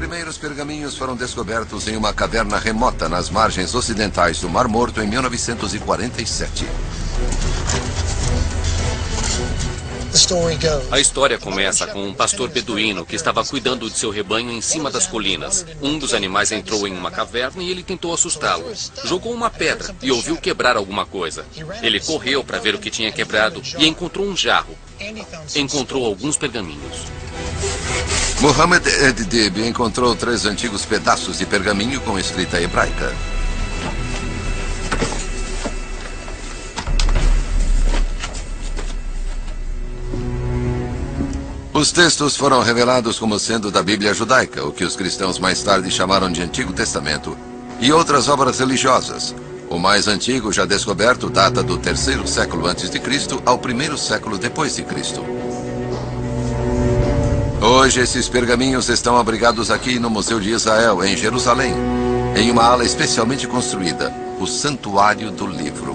primeiros pergaminhos foram descobertos em uma caverna remota nas margens ocidentais do Mar Morto em 1947. A história começa com um pastor beduíno que estava cuidando de seu rebanho em cima das colinas. Um dos animais entrou em uma caverna e ele tentou assustá-lo. Jogou uma pedra e ouviu quebrar alguma coisa. Ele correu para ver o que tinha quebrado e encontrou um jarro. Encontrou alguns pergaminhos. Muhammad Ed-Dib encontrou 3 antigos pedaços de pergaminho com escrita hebraica. Os textos foram revelados como sendo da Bíblia judaica, o que os cristãos mais tarde chamaram de Antigo Testamento, e outras obras religiosas. O mais antigo já descoberto data do 3º século a.C. ao 1º século depois de Cristo. Hoje, esses pergaminhos estão abrigados aqui no Museu de Israel, em Jerusalém, em uma ala especialmente construída, o Santuário do Livro.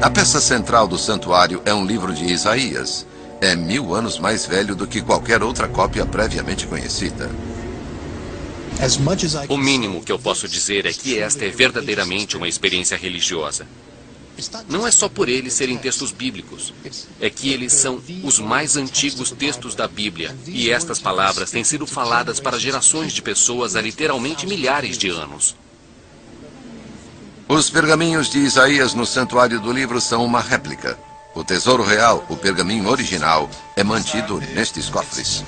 A peça central do santuário é um livro de Isaías. É 1000 anos mais velho do que qualquer outra cópia previamente conhecida. O mínimo que eu posso dizer é que esta é verdadeiramente uma experiência religiosa. Não é só por eles serem textos bíblicos. É que eles são os mais antigos textos da Bíblia. E estas palavras têm sido faladas para gerações de pessoas há literalmente milhares de anos. Os pergaminhos de Isaías no Santuário do Livro são uma réplica. O tesouro real, o pergaminho original, é mantido nestes cofres.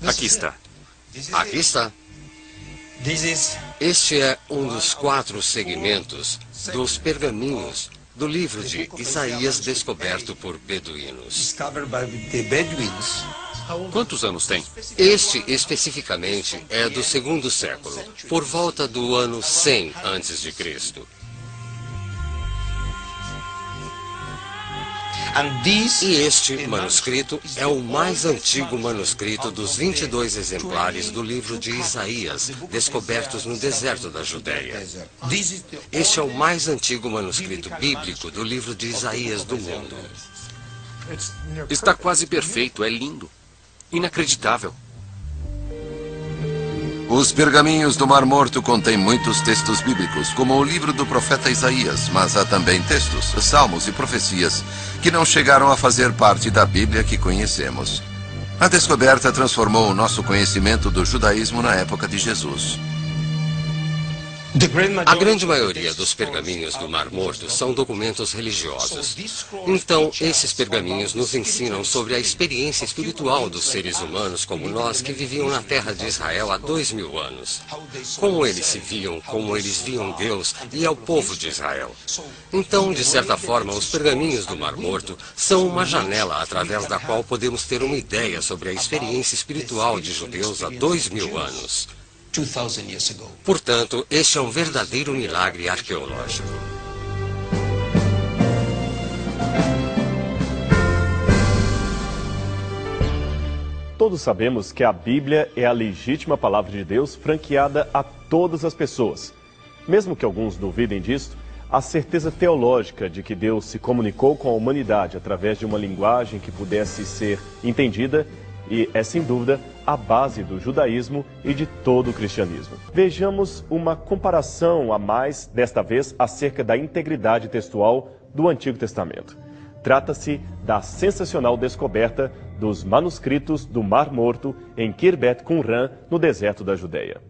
Aqui está. Aqui está. Este é um dos 4 segmentos dos pergaminhos do livro de Isaías descoberto por beduínos. Quantos anos tem? Este, especificamente, é do 2º século, por volta do ano 100 a.C. E este manuscrito é o mais antigo manuscrito dos 22 exemplares do livro de Isaías, descobertos no deserto da Judéia. Este é o mais antigo manuscrito bíblico do livro de Isaías do mundo. Está quase perfeito, é lindo. Inacreditável. Os pergaminhos do Mar Morto contêm muitos textos bíblicos, como o livro do profeta Isaías, mas há também textos, salmos e profecias que não chegaram a fazer parte da Bíblia que conhecemos. A descoberta transformou o nosso conhecimento do judaísmo na época de Jesus. A grande maioria dos pergaminhos do Mar Morto são documentos religiosos. Então, esses pergaminhos nos ensinam sobre a experiência espiritual dos seres humanos como nós que viviam na terra de Israel há 2000 anos. Como eles se viam, como eles viam Deus e ao povo de Israel. Então, de certa forma, os pergaminhos do Mar Morto são uma janela através da qual podemos ter uma ideia sobre a experiência espiritual de judeus há 2000 anos. Portanto, este é um verdadeiro milagre arqueológico. Todos sabemos que a Bíblia é a legítima palavra de Deus franqueada a todas as pessoas. Mesmo que alguns duvidem disto, a certeza teológica de que Deus se comunicou com a humanidade através de uma linguagem que pudesse ser entendida e é, sem dúvida, a base do judaísmo e de todo o cristianismo. Vejamos uma comparação a mais, desta vez, acerca da integridade textual do Antigo Testamento. Trata-se da sensacional descoberta dos manuscritos do Mar Morto em Khirbet Qumran, no deserto da Judéia.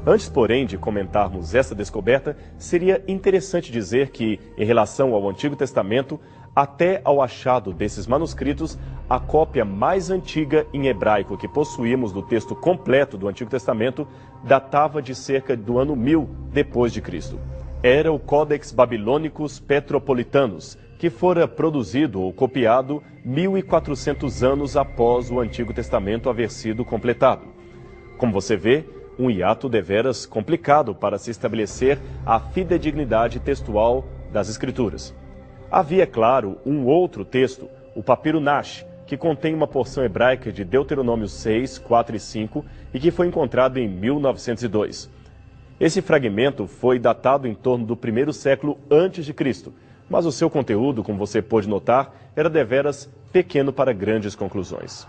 Antes, porém, de comentarmos essa descoberta, seria interessante dizer que, em relação ao Antigo Testamento, até ao achado desses manuscritos, a cópia mais antiga em hebraico que possuímos do texto completo do Antigo Testamento datava de cerca do ano 1000 depois de Cristo. Era o Codex Babilônicos Petropolitanos, que fora produzido ou copiado 1400 anos após o Antigo Testamento haver sido completado. Como você vê, um hiato deveras complicado para se estabelecer a fidedignidade textual das Escrituras. Havia, claro, um outro texto, o Papiro Nash, que contém uma porção hebraica de Deuteronômio 6, 4 e 5 e que foi encontrado em 1902. Esse fragmento foi datado em torno do 1º século a.C., mas o seu conteúdo, como você pôde notar, era deveras pequeno para grandes conclusões.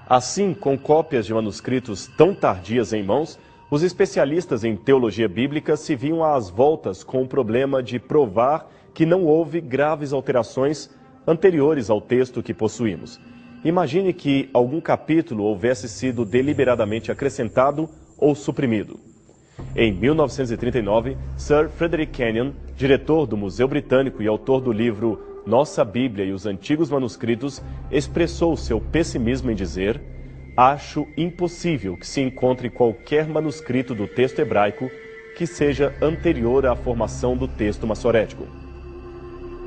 Assim, com cópias de manuscritos tão tardias em mãos, os especialistas em teologia bíblica se viam às voltas com o problema de provar que não houve graves alterações anteriores ao texto que possuímos. Imagine que algum capítulo houvesse sido deliberadamente acrescentado ou suprimido. Em 1939, Sir Frederick Kenyon, diretor do Museu Britânico e autor do livro Nossa Bíblia e os Antigos Manuscritos, expressou seu pessimismo em dizer: "Acho impossível que se encontre qualquer manuscrito do texto hebraico que seja anterior à formação do texto massorético."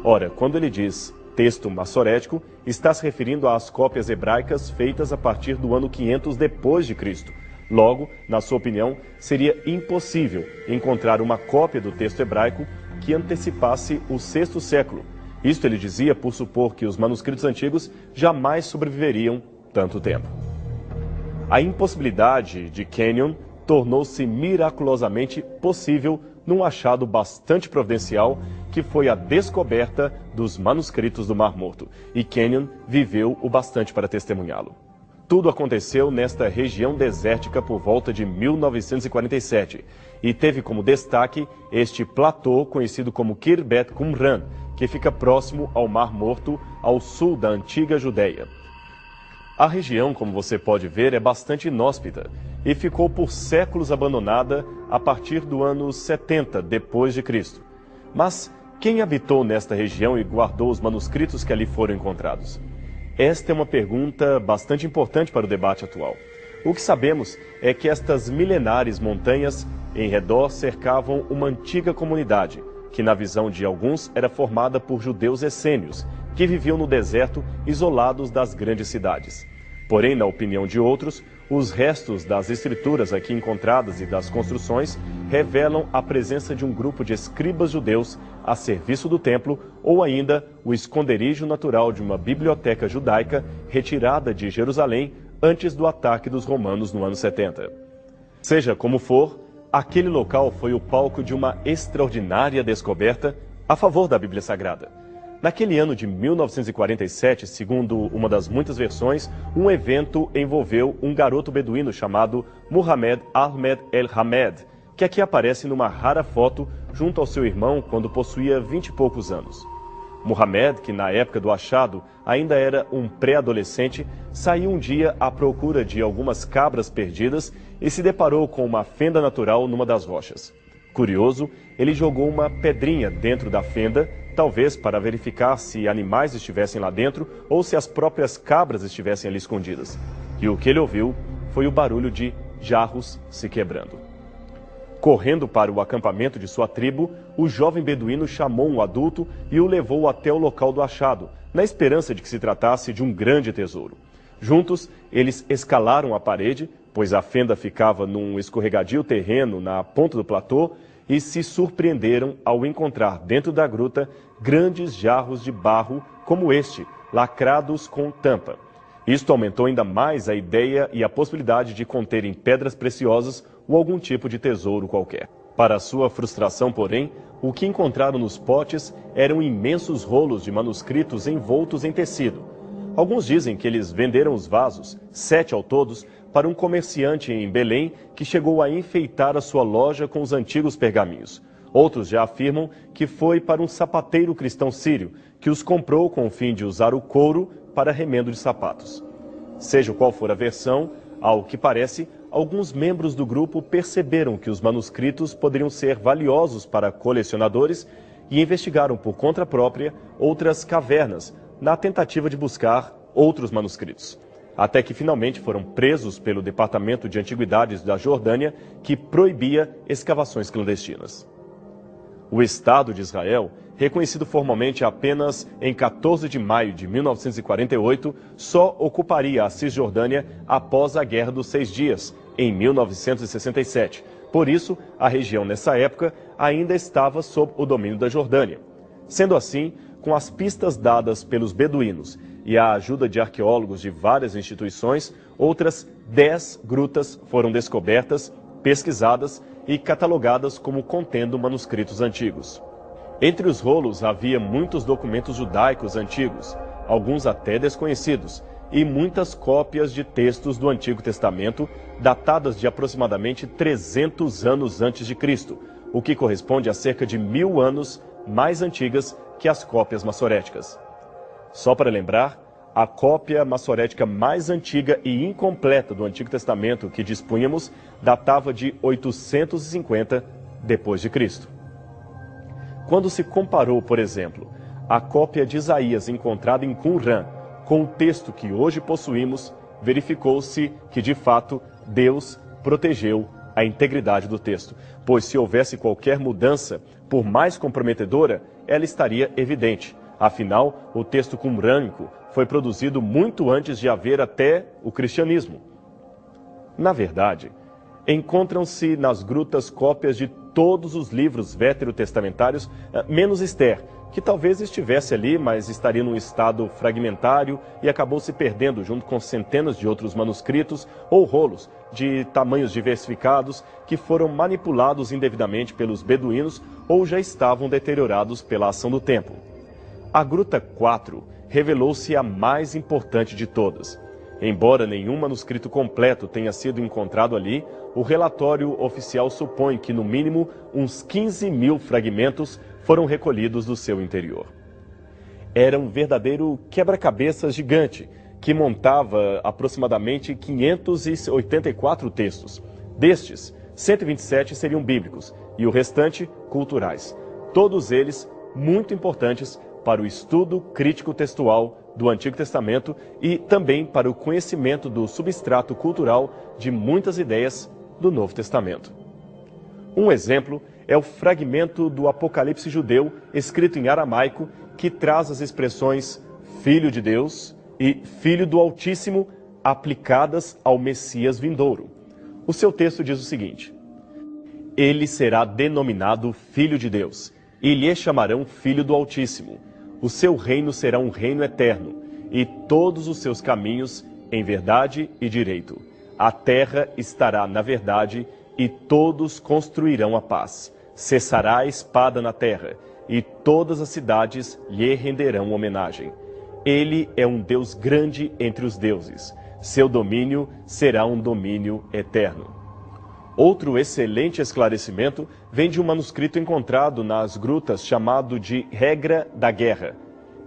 Ora, quando ele diz texto massorético, está se referindo às cópias hebraicas feitas a partir do ano 500 depois de Cristo. Logo, na sua opinião, seria impossível encontrar uma cópia do texto hebraico que antecipasse o sexto século. Isto ele dizia por supor que os manuscritos antigos jamais sobreviveriam tanto tempo. A impossibilidade de Kenyon tornou-se miraculosamente possível num achado bastante providencial, que foi a descoberta dos manuscritos do Mar Morto, e Kenyon viveu o bastante para testemunhá-lo. Tudo aconteceu nesta região desértica por volta de 1947 e teve como destaque este platô conhecido como Khirbet Qumran, que fica próximo ao Mar Morto, ao sul da antiga Judéia. A região, como você pode ver, é bastante inóspita e ficou por séculos abandonada a partir do ano 70 depois de Cristo. Mas quem habitou nesta região e guardou os manuscritos que ali foram encontrados? Esta é uma pergunta bastante importante para o debate atual. O que sabemos é que estas milenares montanhas em redor cercavam uma antiga comunidade, que na visão de alguns era formada por judeus essênios, que viviam no deserto isolados das grandes cidades. Porém, na opinião de outros, os restos das escrituras aqui encontradas e das construções revelam a presença de um grupo de escribas judeus a serviço do templo ou ainda o esconderijo natural de uma biblioteca judaica retirada de Jerusalém antes do ataque dos romanos no ano 70. Seja como for, aquele local foi o palco de uma extraordinária descoberta a favor da Bíblia Sagrada. Naquele ano de 1947, segundo uma das muitas versões, um evento envolveu um garoto beduíno chamado Muhammad Ahmed El-Hamed, que aqui aparece numa rara foto junto ao seu irmão quando possuía 20 e poucos anos. Muhammad, que na época do achado ainda era um pré-adolescente, saiu um dia à procura de algumas cabras perdidas e se deparou com uma fenda natural numa das rochas. Curioso, ele jogou uma pedrinha dentro da fenda, talvez para verificar se animais estivessem lá dentro ou se as próprias cabras estivessem ali escondidas. E o que ele ouviu foi o barulho de jarros se quebrando. Correndo para o acampamento de sua tribo, o jovem beduíno chamou um adulto e o levou até o local do achado, na esperança de que se tratasse de um grande tesouro. Juntos, eles escalaram a parede, pois a fenda ficava num escorregadio terreno na ponta do platô, e se surpreenderam ao encontrar dentro da gruta grandes jarros de barro como este, lacrados com tampa. Isto aumentou ainda mais a ideia e a possibilidade de conterem pedras preciosas ou algum tipo de tesouro qualquer. Para sua frustração, porém, o que encontraram nos potes eram imensos rolos de manuscritos envoltos em tecido. Alguns dizem que eles venderam os vasos, 7 ao todos, para um comerciante em Belém que chegou a enfeitar a sua loja com os antigos pergaminhos. Outros já afirmam que foi para um sapateiro cristão sírio, que os comprou com o fim de usar o couro para remendo de sapatos. Seja qual for a versão, ao que parece, alguns membros do grupo perceberam que os manuscritos poderiam ser valiosos para colecionadores e investigaram por conta própria outras cavernas, na tentativa de buscar outros manuscritos. Até que finalmente foram presos pelo Departamento de Antiguidades da Jordânia, que proibia escavações clandestinas. O Estado de Israel, reconhecido formalmente apenas em 14 de maio de 1948, só ocuparia a Cisjordânia após a Guerra dos 6 Dias, em 1967. Por isso, a região nessa época ainda estava sob o domínio da Jordânia. Sendo assim, com as pistas dadas pelos beduínos e a ajuda de arqueólogos de várias instituições, outras 10 grutas foram descobertas, pesquisadas e catalogadas como contendo manuscritos antigos. Entre os rolos havia muitos documentos judaicos antigos, alguns até desconhecidos, e muitas cópias de textos do Antigo Testamento, datadas de aproximadamente 300 anos antes de Cristo, o que corresponde a cerca de 1000 anos mais antigas que as cópias massoréticas. Só para lembrar, a cópia massorética mais antiga e incompleta do Antigo Testamento que dispunhamos datava de 850 depois de Cristo. Quando se comparou, por exemplo, a cópia de Isaías encontrada em Qumran com o texto que hoje possuímos, verificou-se que, de fato, Deus protegeu a integridade do texto, pois se houvesse qualquer mudança, por mais comprometedora, ela estaria evidente. Afinal, o texto qumrânico foi produzido muito antes de haver até o cristianismo. Na verdade, encontram-se nas grutas cópias de todos os livros veterotestamentários, menos Esther, que talvez estivesse ali, mas estaria num estado fragmentário e acabou se perdendo junto com centenas de outros manuscritos ou rolos de tamanhos diversificados que foram manipulados indevidamente pelos beduínos ou já estavam deteriorados pela ação do tempo. A Gruta 4 revelou-se a mais importante de todas. Embora nenhum manuscrito completo tenha sido encontrado ali, o relatório oficial supõe que, no mínimo, uns 15.000 fragmentos foram recolhidos do seu interior. Era um verdadeiro quebra-cabeças gigante, que montava aproximadamente 584 textos. Destes, 127 seriam bíblicos e o restante, culturais. Todos eles muito importantes para o estudo crítico textual do Antigo Testamento e também para o conhecimento do substrato cultural de muitas ideias do Novo Testamento. Um exemplo é o fragmento do Apocalipse judeu, escrito em aramaico, que traz as expressões Filho de Deus e Filho do Altíssimo aplicadas ao Messias vindouro. O seu texto diz o seguinte: Ele será denominado Filho de Deus, e lhe chamarão Filho do Altíssimo. O seu reino será um reino eterno, e todos os seus caminhos em verdade e direito. A terra estará na verdade, e todos construirão a paz. Cessará a espada na terra, e todas as cidades lhe renderão homenagem. Ele é um Deus grande entre os deuses. Seu domínio será um domínio eterno. Outro excelente esclarecimento vem de um manuscrito encontrado nas grutas chamado de Regra da Guerra.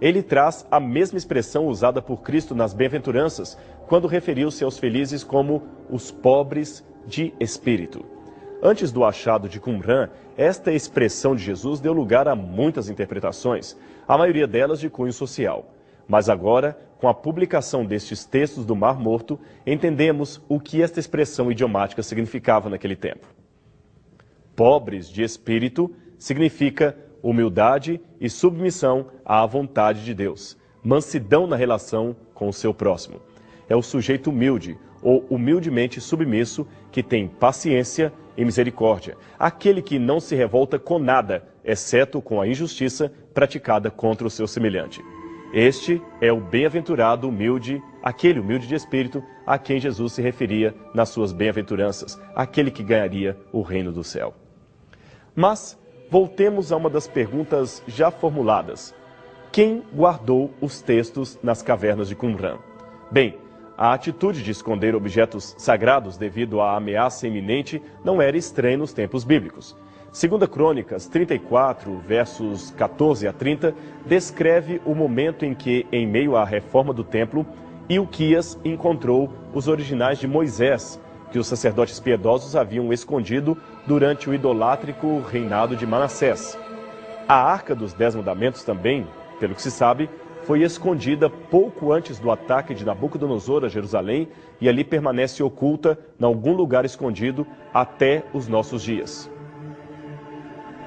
Ele traz a mesma expressão usada por Cristo nas bem-aventuranças, quando referiu-se aos felizes como os pobres de espírito. Antes do achado de Qumran, esta expressão de Jesus deu lugar a muitas interpretações, a maioria delas de cunho social. Mas agora, com a publicação destes textos do Mar Morto, entendemos o que esta expressão idiomática significava naquele tempo. Pobres de espírito significa humildade e submissão à vontade de Deus, mansidão na relação com o seu próximo. É o sujeito humilde ou humildemente submisso que tem paciência e misericórdia, aquele que não se revolta com nada, exceto com a injustiça praticada contra o seu semelhante. Este é o bem-aventurado humilde, aquele humilde de espírito a quem Jesus se referia nas suas bem-aventuranças, aquele que ganharia o reino do céu. Mas voltemos a uma das perguntas já formuladas. Quem guardou os textos nas cavernas de Qumran? Bem, a atitude de esconder objetos sagrados devido à ameaça iminente não era estranha nos tempos bíblicos. 2 Crônicas 34, versos 14 a 30, descreve o momento em que, em meio à reforma do templo, Ilquias encontrou os originais de Moisés, que os sacerdotes piedosos haviam escondido durante o idolátrico reinado de Manassés. A Arca dos 10 Mandamentos também, pelo que se sabe, foi escondida pouco antes do ataque de Nabucodonosor a Jerusalém e ali permanece oculta em algum lugar escondido até os nossos dias.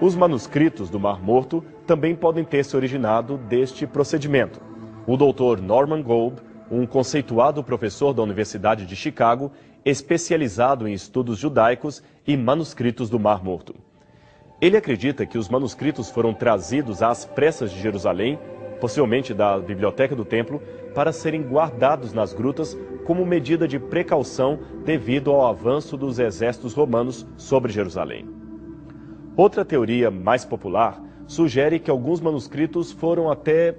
Os manuscritos do Mar Morto também podem ter se originado deste procedimento. O Dr. Norman Golb, um conceituado professor da Universidade de Chicago, especializado em estudos judaicos e manuscritos do Mar Morto. Ele acredita que os manuscritos foram trazidos às pressas de Jerusalém, possivelmente da biblioteca do templo, para serem guardados nas grutas como medida de precaução devido ao avanço dos exércitos romanos sobre Jerusalém. Outra teoria mais popular sugere que alguns manuscritos foram até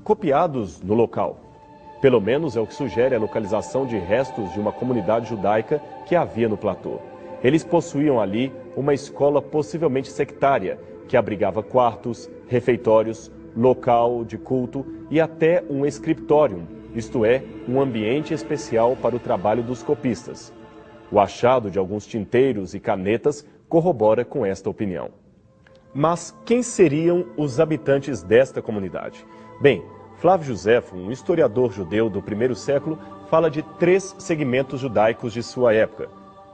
copiados no local. Pelo menos é o que sugere a localização de restos de uma comunidade judaica que havia no platô. Eles possuíam ali uma escola possivelmente sectária, que abrigava quartos, refeitórios, local de culto e até um scriptorium, isto é, um ambiente especial para o trabalho dos copistas. O achado de alguns tinteiros e canetas corrobora com esta opinião. Mas quem seriam os habitantes desta comunidade? Bem, Flávio Joséfo, um historiador judeu do primeiro século, fala de 3 segmentos judaicos de sua época: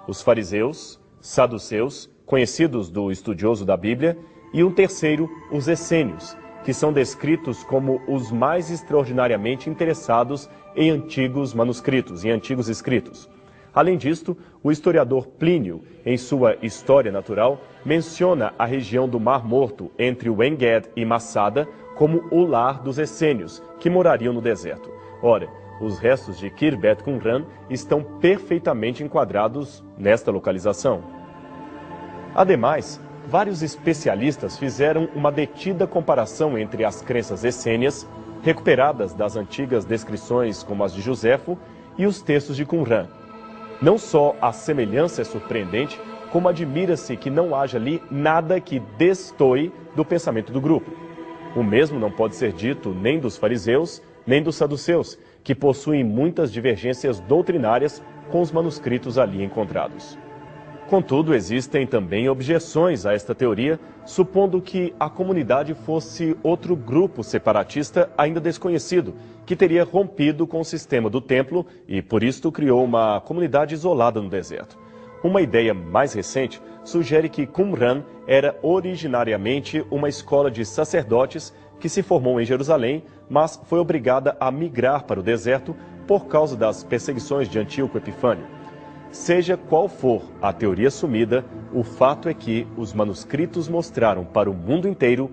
os fariseus, saduceus, conhecidos do estudioso da Bíblia, e um terceiro, os essênios, que são descritos como os mais extraordinariamente interessados em antigos manuscritos, em antigos escritos. Além disto, o historiador Plínio, em sua História Natural, menciona a região do Mar Morto, entre o En-Ged e Massada, como o lar dos essênios, que morariam no deserto. Ora, os restos de Khirbet Qumran estão perfeitamente enquadrados nesta localização. Ademais, vários especialistas fizeram uma detida comparação entre as crenças essênias, recuperadas das antigas descrições como as de Joséfo, e os textos de Qumran. Não só a semelhança é surpreendente, como admira-se que não haja ali nada que destoe do pensamento do grupo. O mesmo não pode ser dito nem dos fariseus, nem dos saduceus, que possuem muitas divergências doutrinárias com os manuscritos ali encontrados. Contudo, existem também objeções a esta teoria, supondo que a comunidade fosse outro grupo separatista ainda desconhecido, que teria rompido com o sistema do templo e, por isto, criou uma comunidade isolada no deserto. Uma ideia mais recente sugere que Qumran era originariamente uma escola de sacerdotes que se formou em Jerusalém, mas foi obrigada a migrar para o deserto por causa das perseguições de Antíoco Epifânio. Seja qual for a teoria assumida, o fato é que os manuscritos mostraram para o mundo inteiro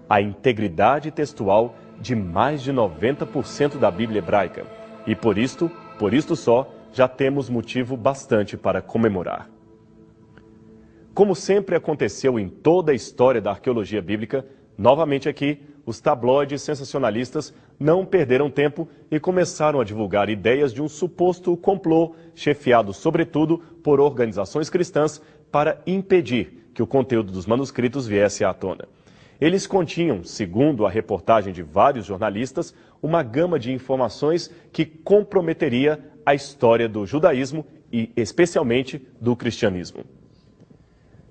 a integridade textual de mais de 90% da Bíblia hebraica. E por isto só, já temos motivo bastante para comemorar. Como sempre aconteceu em toda a história da arqueologia bíblica, novamente aqui, os tabloides sensacionalistas não perderam tempo e começaram a divulgar ideias de um suposto complô, chefiado sobretudo por organizações cristãs, para impedir que o conteúdo dos manuscritos viesse à tona. Eles continham, segundo a reportagem de vários jornalistas, uma gama de informações que comprometeria a história do judaísmo e, especialmente, do cristianismo.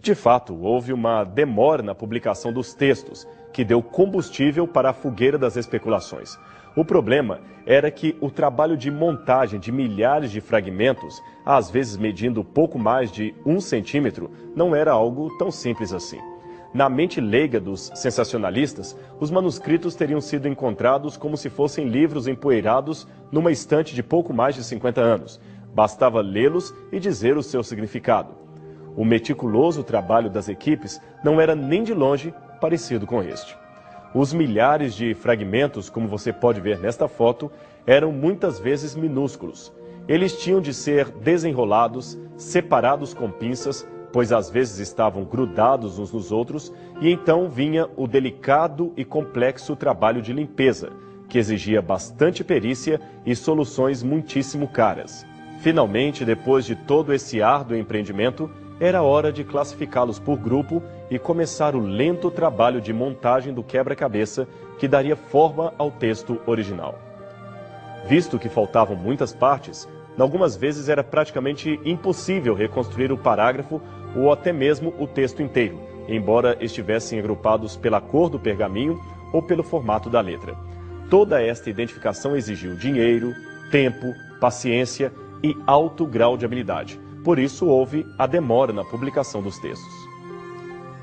De fato, houve uma demora na publicação dos textos, que deu combustível para a fogueira das especulações. O problema era que o trabalho de montagem de milhares de fragmentos, às vezes medindo pouco mais de 1 centímetro, não era algo tão simples assim. Na mente leiga dos sensacionalistas, os manuscritos teriam sido encontrados como se fossem livros empoeirados numa estante de pouco mais de 50 anos. Bastava lê-los e dizer o seu significado. O meticuloso trabalho das equipes não era nem de longe parecido com este. Os milhares de fragmentos, como você pode ver nesta foto, eram muitas vezes minúsculos. Eles tinham de ser desenrolados, separados com pinças, pois às vezes estavam grudados uns nos outros, e então vinha o delicado e complexo trabalho de limpeza, que exigia bastante perícia e soluções muitíssimo caras. Finalmente, depois de todo esse árduo empreendimento, era hora de classificá-los por grupo e começar o lento trabalho de montagem do quebra-cabeça que daria forma ao texto original. Visto que faltavam muitas partes, algumas vezes era praticamente impossível reconstruir o parágrafo ou até mesmo o texto inteiro, embora estivessem agrupados pela cor do pergaminho ou pelo formato da letra. Toda esta identificação exigiu dinheiro, tempo, paciência e alto grau de habilidade. Por isso houve a demora na publicação dos textos.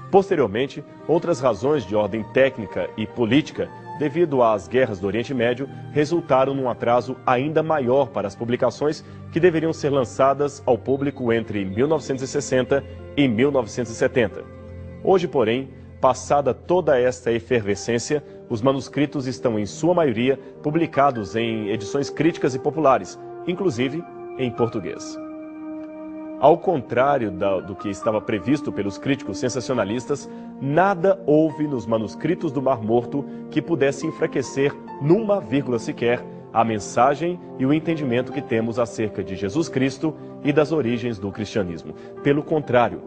Posteriormente, outras razões de ordem técnica e política, devido às guerras do Oriente Médio, resultaram num atraso ainda maior para as publicações que deveriam ser lançadas ao público entre 1960 e 1970. Hoje, porém, passada toda esta efervescência, os manuscritos estão, em sua maioria, publicados em edições críticas e populares, inclusive em português. Ao contrário do que estava previsto pelos críticos sensacionalistas, nada houve nos manuscritos do Mar Morto que pudesse enfraquecer numa vírgula sequer a mensagem e o entendimento que temos acerca de Jesus Cristo e das origens do cristianismo. Pelo contrário,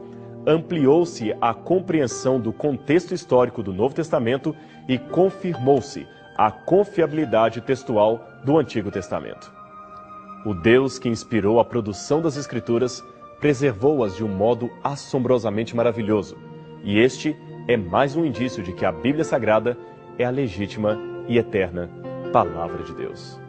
ampliou-se a compreensão do contexto histórico do Novo Testamento e confirmou-se a confiabilidade textual do Antigo Testamento. O Deus que inspirou a produção das Escrituras preservou-as de um modo assombrosamente maravilhoso. E este é mais um indício de que a Bíblia Sagrada é a legítima e eterna Palavra de Deus.